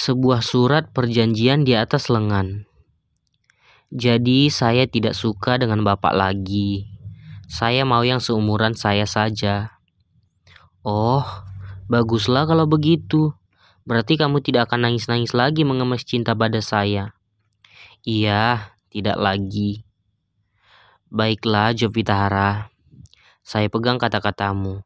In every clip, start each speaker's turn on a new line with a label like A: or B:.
A: Sebuah surat perjanjian di atas lengan. Jadi saya tidak suka dengan Bapak lagi. Saya mau yang seumuran saya saja. Oh, baguslah kalau begitu. Berarti kamu tidak akan nangis-nangis lagi mengemas cinta pada saya. Iya, tidak lagi. Baiklah, Jovita. Saya pegang kata-katamu,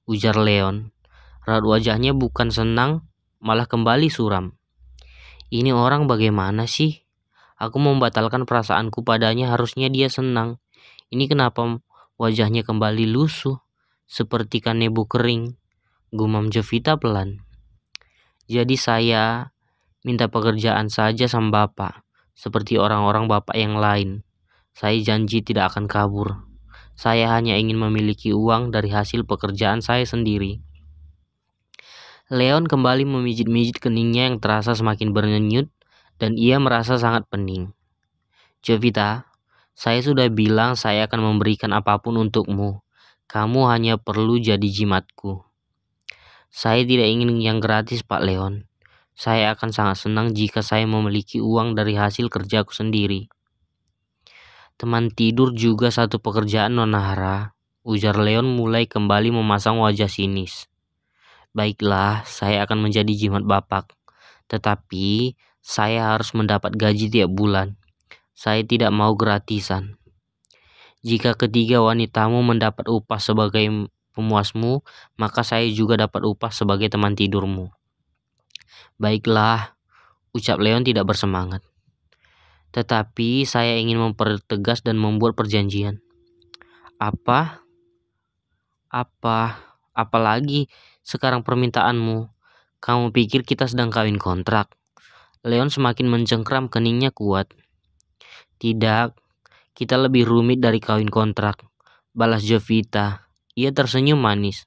A: ujar Leon. Raut wajahnya bukan senang, malah kembali suram. Ini orang bagaimana sih? Aku membatalkan perasaanku padanya, harusnya dia senang. Ini kenapa wajahnya kembali lusuh, seperti kanebo kering, gumam Jovita pelan. Jadi saya minta pekerjaan saja sama Bapak, seperti orang-orang Bapak yang lain. Saya janji tidak akan kabur. Saya hanya ingin memiliki uang dari hasil pekerjaan saya sendiri. Leon kembali memijit-mijit keningnya yang terasa semakin berdenyut, dan ia merasa sangat pening. Jovita, saya sudah bilang saya akan memberikan apapun untukmu. Kamu hanya perlu jadi jimatku. Saya tidak ingin yang gratis, Pak Leon. Saya akan sangat senang jika saya memiliki uang dari hasil kerjaku sendiri. Teman tidur juga satu pekerjaan, Nona Hara, ujar Leon mulai kembali memasang wajah sinis. Baiklah, saya akan menjadi jimat Bapak. Tetapi saya harus mendapat gaji tiap bulan. Saya tidak mau gratisan. Jika ketiga wanitamu mendapat upah sebagai pemuasmu, maka saya juga dapat upah sebagai teman tidurmu. Baiklah, ucap Leon tidak bersemangat. Tetapi saya ingin mempertegas dan membuat perjanjian. Apa lagi sekarang permintaanmu? Kamu pikir kita sedang kawin kontrak? Leon semakin mencengkram, keningnya kuat. Tidak, kita lebih rumit dari kawin kontrak, balas Jovita. Ia tersenyum manis.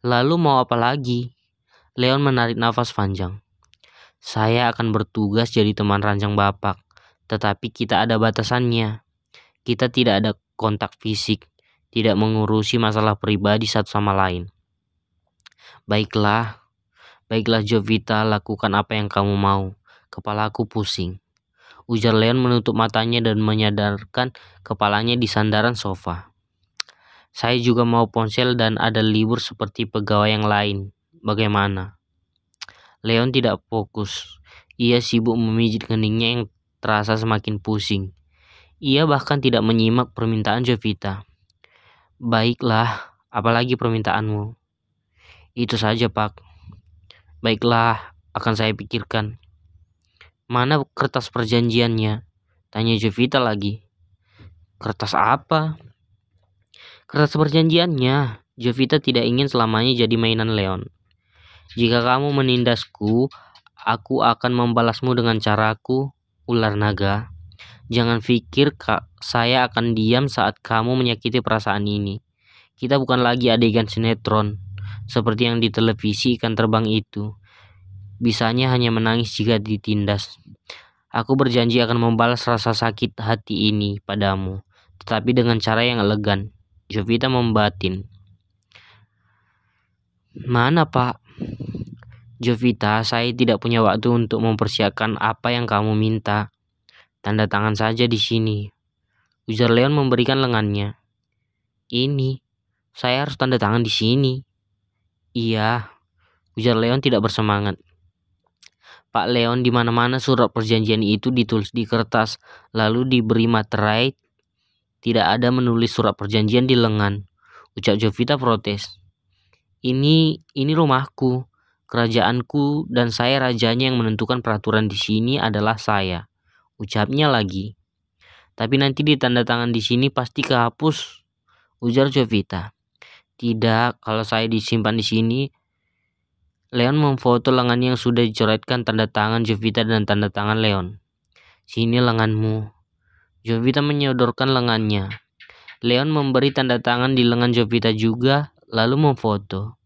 A: Lalu mau apa lagi? Leon menarik nafas panjang. Saya akan bertugas jadi teman ranjang Bapak, tetapi kita ada batasannya. Kita tidak ada kontak fisik, tidak mengurusi masalah pribadi satu sama lain. Baiklah Jovita, lakukan apa yang kamu mau. Kepalaku pusing, ujar Leon menutup matanya dan menyadarkan kepalanya di sandaran sofa. Saya juga mau ponsel dan ada libur seperti pegawai yang lain. Bagaimana? Leon tidak fokus. Ia sibuk memijit keningnya yang terasa semakin pusing. Ia bahkan tidak menyimak permintaan Jovita. Baiklah, apalagi permintaanmu? Itu saja, Pak. Baiklah, akan saya pikirkan. Mana kertas perjanjiannya? Tanya Jovita lagi. Kertas apa? Kertas perjanjiannya. Jovita tidak ingin selamanya jadi mainan Leon. Jika kamu menindasku, aku akan membalasmu dengan caraku, ular naga. Jangan pikir saya akan diam saat kamu menyakiti perasaan ini. Kita bukan lagi adegan sinetron, seperti yang di televisi ikan terbang itu. Bisanya hanya menangis jika ditindas. Aku berjanji akan membalas rasa sakit hati ini padamu, tetapi dengan cara yang elegan. Jovita membatin. Mana, Pak? Jovita, saya tidak punya waktu untuk mempersiapkan apa yang kamu minta. Tanda tangan saja di sini, ujar Leon memberikan lengannya. Ini, saya harus tanda tangan di sini. Iya, ujar Leon tidak bersemangat. Pak Leon, di mana-mana surat perjanjian itu ditulis di kertas, lalu diberi materai. Tidak ada menulis surat perjanjian di lengan, ucap Jovita protes. Ini rumahku, kerajaanku, dan saya rajanya. Yang menentukan peraturan di sini adalah saya, ucapnya lagi. Tapi nanti ditanda tangan di sini pasti kehapus, ujar Jovita. Tidak, kalau saya disimpan di sini. Leon memfoto lengan yang sudah dicoretkan tanda tangan Jovita dan tanda tangan Leon. Sini lenganmu. Jovita menyodorkan lengannya. Leon memberi tanda tangan di lengan Jovita juga, lalu memfoto.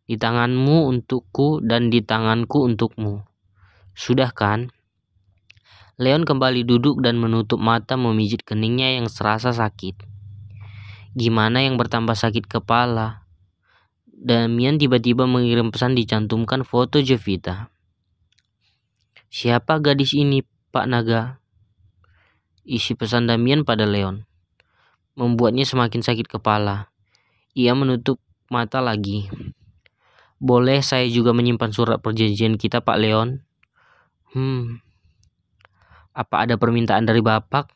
A: Di tanganmu untukku dan di tanganku untukmu. Sudah kan? Leon kembali duduk dan menutup mata memijit keningnya yang serasa sakit. Gimana yang bertambah sakit kepala? Damian tiba-tiba mengirim pesan, dicantumkan foto Jovita. "Siapa gadis ini, Pak Naga?" isi pesan Damian pada Leon. Membuatnya semakin sakit kepala. Ia menutup mata lagi. "Boleh saya juga menyimpan surat perjanjian kita, Pak Leon?" Apa ada permintaan dari Bapak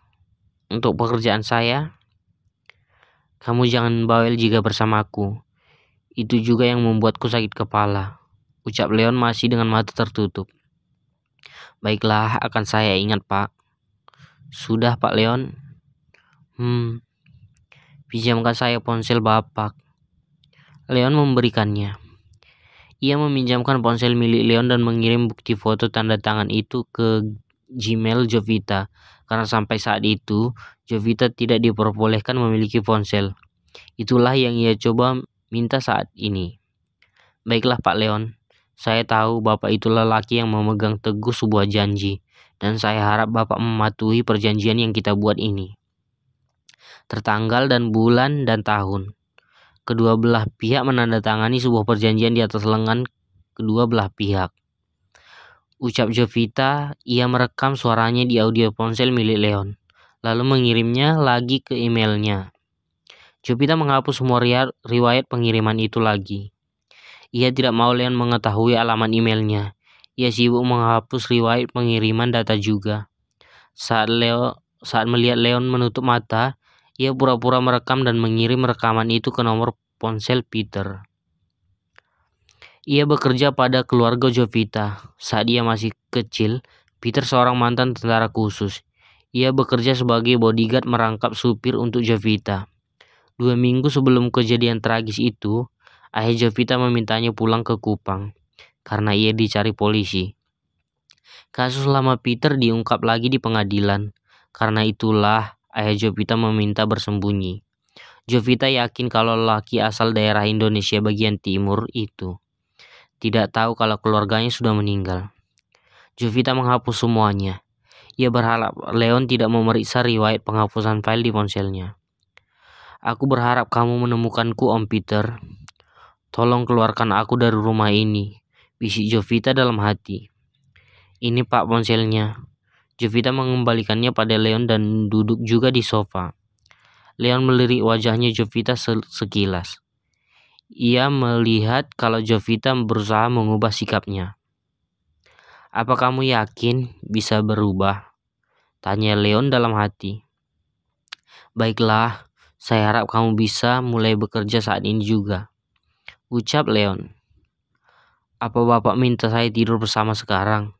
A: untuk pekerjaan saya?" "Kamu jangan bawel jika bersamaku. Itu juga yang membuatku sakit kepala," ucap Leon masih dengan mata tertutup. "Baiklah, akan saya ingat, Pak." "Sudah, Pak Leon." Pinjamkan saya ponsel Bapak." Leon memberikannya. Ia meminjamkan ponsel milik Leon dan mengirim bukti foto tanda tangan itu ke Gmail Jovita, karena sampai saat itu Jovita tidak diperbolehkan memiliki ponsel. Itulah yang ia coba minta saat ini. "Baiklah Pak Leon, saya tahu Bapak itu lelaki yang memegang teguh sebuah janji, dan saya harap Bapak mematuhi perjanjian yang kita buat ini. Tertanggal dan bulan dan tahun." Kedua belah pihak menandatangani sebuah perjanjian di atas lengan kedua belah pihak. Ucap Jovita. Ia merekam suaranya di audio ponsel milik Leon, lalu mengirimnya lagi ke emailnya. Jovita menghapus semua riwayat pengiriman itu lagi. Ia tidak mau Leon mengetahui alamat emailnya. Ia sibuk menghapus riwayat pengiriman data juga. Saat melihat Leon menutup mata, ia pura-pura merekam dan mengirim rekaman itu ke nomor ponsel Peter. Ia bekerja pada keluarga Jovita. Saat ia masih kecil, Peter seorang mantan tentara khusus. Ia bekerja sebagai bodyguard merangkap supir untuk Jovita. 2 minggu sebelum kejadian tragis itu, ayah Jovita memintanya pulang ke Kupang karena ia dicari polisi. Kasus lama Peter diungkap lagi di pengadilan. Karena itulah ayah Jovita meminta bersembunyi. Jovita yakin kalau lelaki asal daerah Indonesia bagian timur itu tidak tahu kalau keluarganya sudah meninggal. Jovita menghapus semuanya. Ia berharap Leon tidak memeriksa riwayat penghapusan file di ponselnya. "Aku berharap kamu menemukanku, Om Peter. Tolong keluarkan aku dari rumah ini," bisik Jovita dalam hati. "Ini Pak ponselnya." Jovita mengembalikannya pada Leon dan duduk juga di sofa. Leon melirik wajahnya Jovita sekilas. Ia melihat kalau Jovita berusaha mengubah sikapnya. "Apa kamu yakin bisa berubah?" tanya Leon dalam hati. "Baiklah, saya harap kamu bisa mulai bekerja saat ini juga," ucap Leon. "Apa Bapak minta saya tidur bersama sekarang?"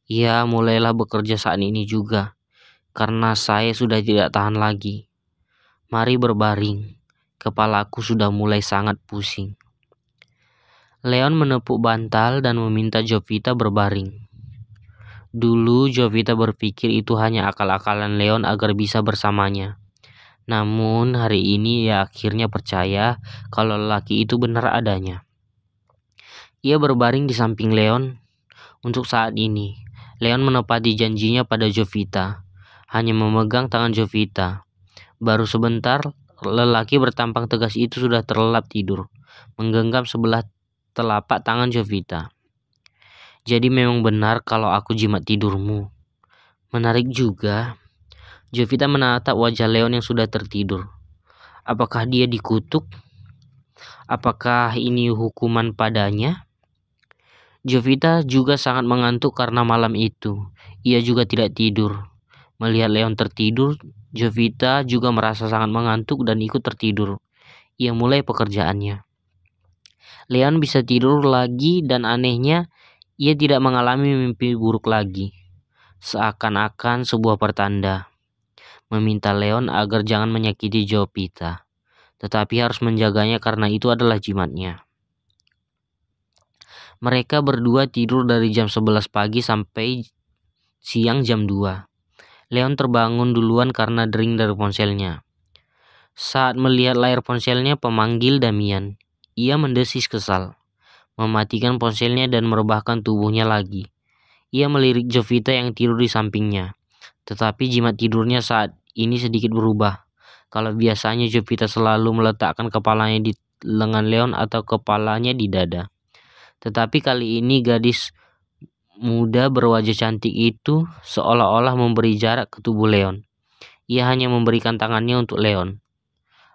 A: "Ya, mulailah bekerja saat ini juga, karena saya sudah tidak tahan lagi. Mari berbaring, kepalaku sudah mulai sangat pusing." Leon menepuk bantal dan meminta Jovita berbaring. Dulu Jovita berpikir itu hanya akal-akalan Leon agar bisa bersamanya. Namun hari ini ia akhirnya percaya kalau lelaki itu benar adanya. Ia berbaring di samping Leon. Untuk saat ini, Leon menepati janjinya pada Jovita, hanya memegang tangan Jovita. Baru sebentar, lelaki bertampang tegas itu sudah terlelap tidur, menggenggam sebelah telapak tangan Jovita. "Jadi memang benar kalau aku jimat tidurmu. Menarik juga." Jovita menatap wajah Leon yang sudah tertidur. Apakah dia dikutuk? Apakah ini hukuman padanya? Jovita juga sangat mengantuk karena malam itu ia juga tidak tidur. Melihat Leon tertidur, Jovita juga merasa sangat mengantuk dan ikut tertidur. Ia mulai pekerjaannya. Leon bisa tidur lagi dan anehnya ia tidak mengalami mimpi buruk lagi. Seakan-akan sebuah pertanda. Meminta Leon agar jangan menyakiti Jovita, tetapi harus menjaganya karena itu adalah jimatnya. Mereka berdua tidur dari jam 11 pagi sampai siang jam 2. Leon terbangun duluan karena dering dari ponselnya. Saat melihat layar ponselnya pemanggil Damian, ia mendesis kesal, mematikan ponselnya dan merebahkan tubuhnya lagi. Ia melirik Jovita yang tidur di sampingnya, tetapi jimat tidurnya saat ini sedikit berubah. Kalau biasanya Jovita selalu meletakkan kepalanya di lengan Leon atau kepalanya di dada, tetapi kali ini gadis muda berwajah cantik itu seolah-olah memberi jarak ke tubuh Leon. Ia hanya memberikan tangannya untuk Leon.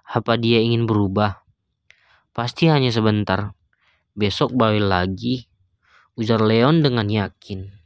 A: Apa dia ingin berubah? Pasti hanya sebentar. Besok balik lagi, ujar Leon dengan yakin.